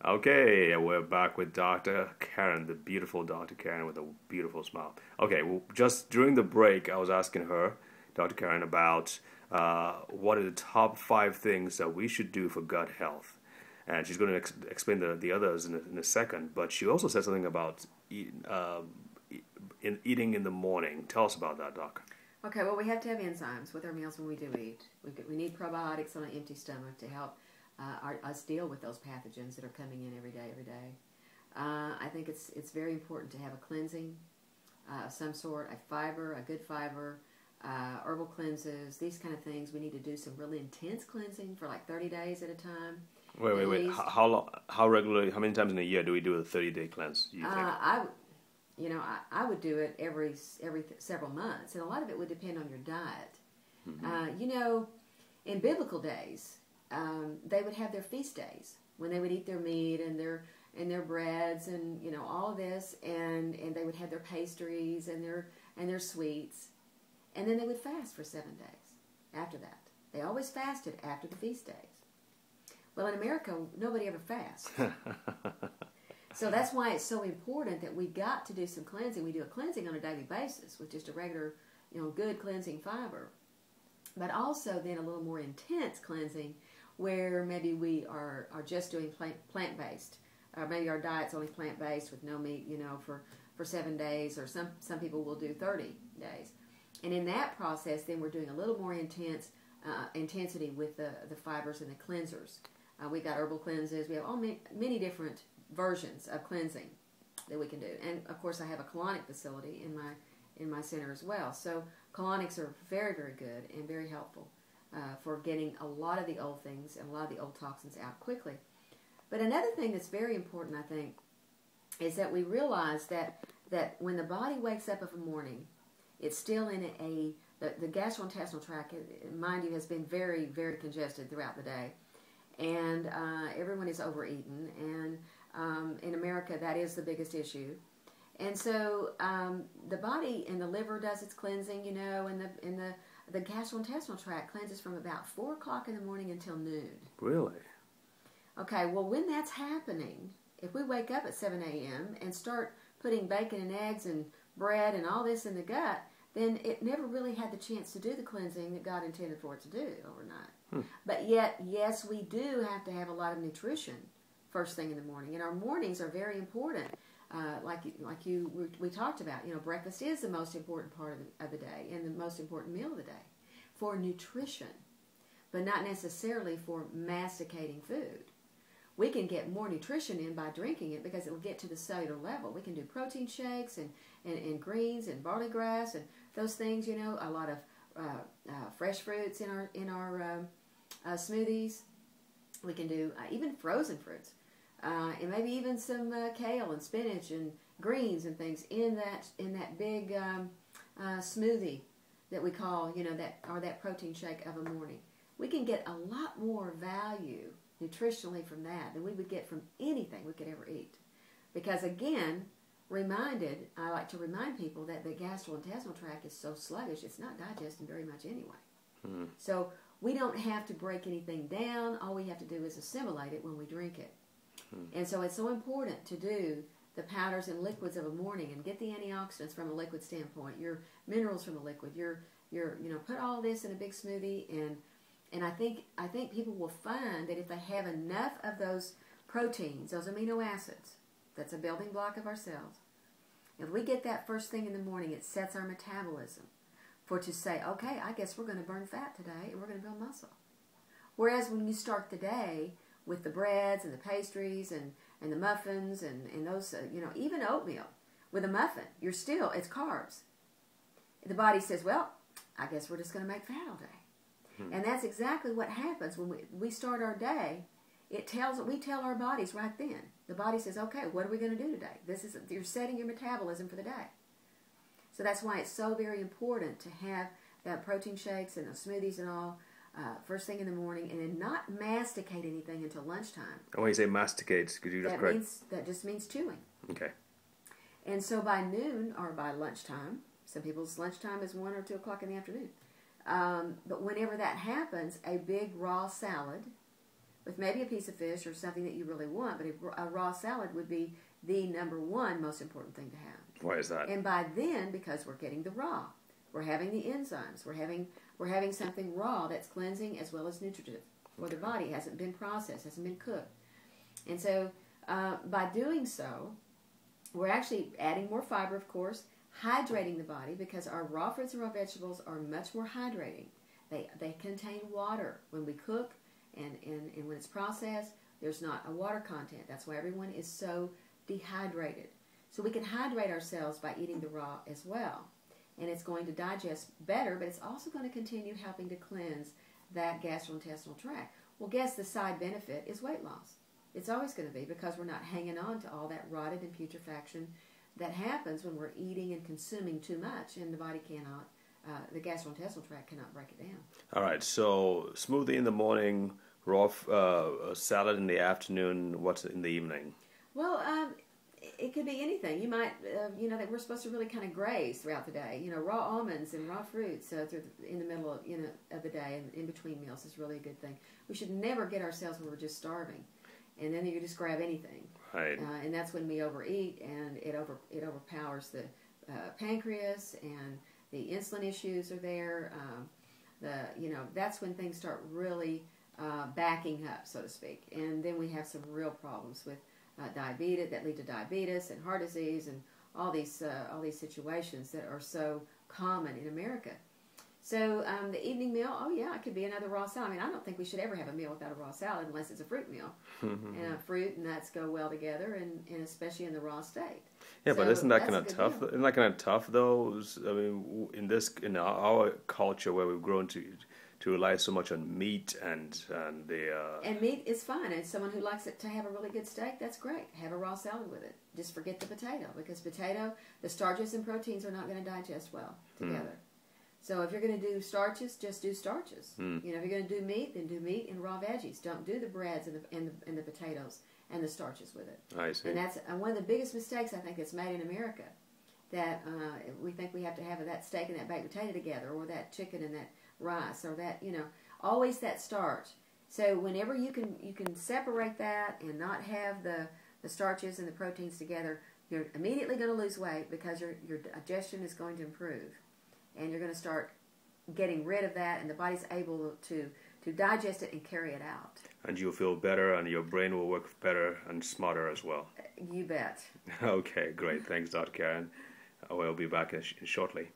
Okay, we're back with Dr. Karen, the beautiful Dr. Karen with a beautiful smile. Okay, well, just during the break, I was asking her, Dr. Karen, about what are the top five things that we should do for gut health. And she's going to explain the others in a second, but she also said something about eating in the morning. Tell us about that, Doc. Okay, well, we have to have enzymes with our meals when we do eat. We need probiotics on an empty stomach to help us deal with those pathogens that are coming in every day. I think it's very important to have a cleansing of some sort, a good fiber, herbal cleanses, these kind of things. We need to do some really intense cleansing for like 30 days at a time. Wait. How long? How regularly? How many times in a year do we do a 30-day cleanse? Do you think? I would do it every several months, and a lot of it would depend on your diet. In biblical days, they would have their feast days when they would eat their meat and their breads and all of this, and they would have their pastries and their sweets, and then they would fast for 7 days after that. They always fasted after the feast days. Well, in America, nobody ever fasts. So that's why it's so important that we got to do some cleansing. We do a cleansing on a daily basis with just a regular, good cleansing fiber. But also then a little more intense cleansing where maybe we are just doing plant-based. Or maybe our diet's only plant-based with no meat, for 7 days. Or some people will do 30 days. And in that process, then we're doing a little more intensity with the fibers and the cleansers. We've got herbal cleanses. We have many different versions of cleansing that we can do, and of course I have a colonic facility in my center as well. So colonics are very, very good and very helpful for getting a lot of the old things and a lot of the old toxins out quickly. But another thing that's very important, I think, is that we realize that when the body wakes up of a morning, it's still in the gastrointestinal tract, mind you, has been very, very congested throughout the day, and everyone is overeaten, and in America, that is the biggest issue. And so the body and the liver does its cleansing, and the gastrointestinal tract cleanses from about 4 o'clock in the morning until noon. Really? Okay, well, when that's happening, if we wake up at 7 a.m. and start putting bacon and eggs and bread and all this in the gut, then it never really had the chance to do the cleansing that God intended for it to do overnight. But yet, yes, we do have to have a lot of nutrition first thing in the morning, and our mornings are very important. We talked about, breakfast is the most important part of the day and the most important meal of the day for nutrition, but not necessarily for masticating food. We can get more nutrition in by drinking it because it will get to the cellular level. We can do protein shakes and greens and barley grass and those things, a lot of fresh fruits in our smoothies. We can do even frozen fruits. And maybe even some kale and spinach and greens and things in that big smoothie that we call, that protein shake of a morning. We can get a lot more value nutritionally from that than we would get from anything we could ever eat. Because again, I like to remind people that the gastrointestinal tract is so sluggish, it's not digesting very much anyway. So we don't have to break anything down. All we have to do is assimilate it when we drink it. And so it's so important to do the powders and liquids of a morning and get the antioxidants from a liquid standpoint, your minerals from a liquid, your put all this in a big smoothie, and I think people will find that if they have enough of those proteins, those amino acids, that's a building block of our cells. If we get that first thing in the morning, it sets our metabolism to say, okay, I guess we're going to burn fat today and we're going to build muscle. Whereas when you start the day with the breads and the pastries and the muffins and those, even oatmeal with a muffin, it's carbs. The body says, well, I guess we're just going to make fat all day. And that's exactly what happens when we start our day. We tell our bodies right then. The body says, okay, what are we going to do today? You're setting your metabolism for the day. So that's why it's so very important to have that protein shakes and those smoothies and all first thing in the morning, and then not masticate anything until lunchtime. And when you say masticate, could you just correct? That just means chewing. Okay. And so by noon or by lunchtime, some people's lunchtime is 1 or 2 o'clock in the afternoon. But whenever that happens, a big raw salad with maybe a piece of fish or something that you really want, but a raw salad would be the number one most important thing to have. Why is that? And by then, because we're getting the raw, we're having the enzymes, we're having something raw that's cleansing as well as nutritive for the body. It hasn't been processed, hasn't been cooked. And so by doing so, we're actually adding more fiber, of course, hydrating the body, because our raw fruits and raw vegetables are much more hydrating. They contain water. When we cook and when it's processed, there's not a water content. That's why everyone is so dehydrated. So we can hydrate ourselves by eating the raw as well. And it's going to digest better, but it's also going to continue helping to cleanse that gastrointestinal tract. Well, guess the side benefit is weight loss. It's always going to be, because we're not hanging on to all that rotted and putrefaction that happens when we're eating and consuming too much, and the body cannot, the gastrointestinal tract cannot break it down. All right, so smoothie in the morning, raw salad in the afternoon, what's in the evening? Well, it could be anything. You might, that we're supposed to really kind of graze throughout the day. Raw almonds and raw fruits in the middle of, of the day and in between meals is really a good thing. We should never get ourselves where we're just starving, and then you just grab anything. Right. And that's when we overeat, and it overpowers the pancreas, and the insulin issues are there. That's when things start really backing up, so to speak, and then we have some real problems with diabetes that lead to diabetes and heart disease and all these situations that are so common in America. So the evening meal, oh yeah, it could be another raw salad. I mean, I don't think we should ever have a meal without a raw salad unless it's a fruit meal. And fruit and nuts go well together, and especially in the raw state. Yeah, so but isn't that kind of that's tough? Isn't that kind of tough though? I mean, in our culture where we've grown to rely so much on meat and And meat is fine. And someone who likes it to have a really good steak, that's great. Have a raw salad with it. Just forget the potato, because the starches and proteins are not going to digest well together. So if you're going to do starches, just do starches. If you're going to do meat, then do meat and raw veggies. Don't do the breads and the potatoes and the starches with it. I see. And that's one of the biggest mistakes I think that's made in America. That we think we have to have that steak and that baked potato together, or that chicken and that rice, or that always that starch. So whenever you can separate that and not have the starches and the proteins together, you're immediately going to lose weight, because your digestion is going to improve. And you're going to start getting rid of that, and the body's able to digest it and carry it out. And you'll feel better, and your brain will work better and smarter as well. You bet. Okay, great. Thanks, Dr. Karen. We'll be back shortly.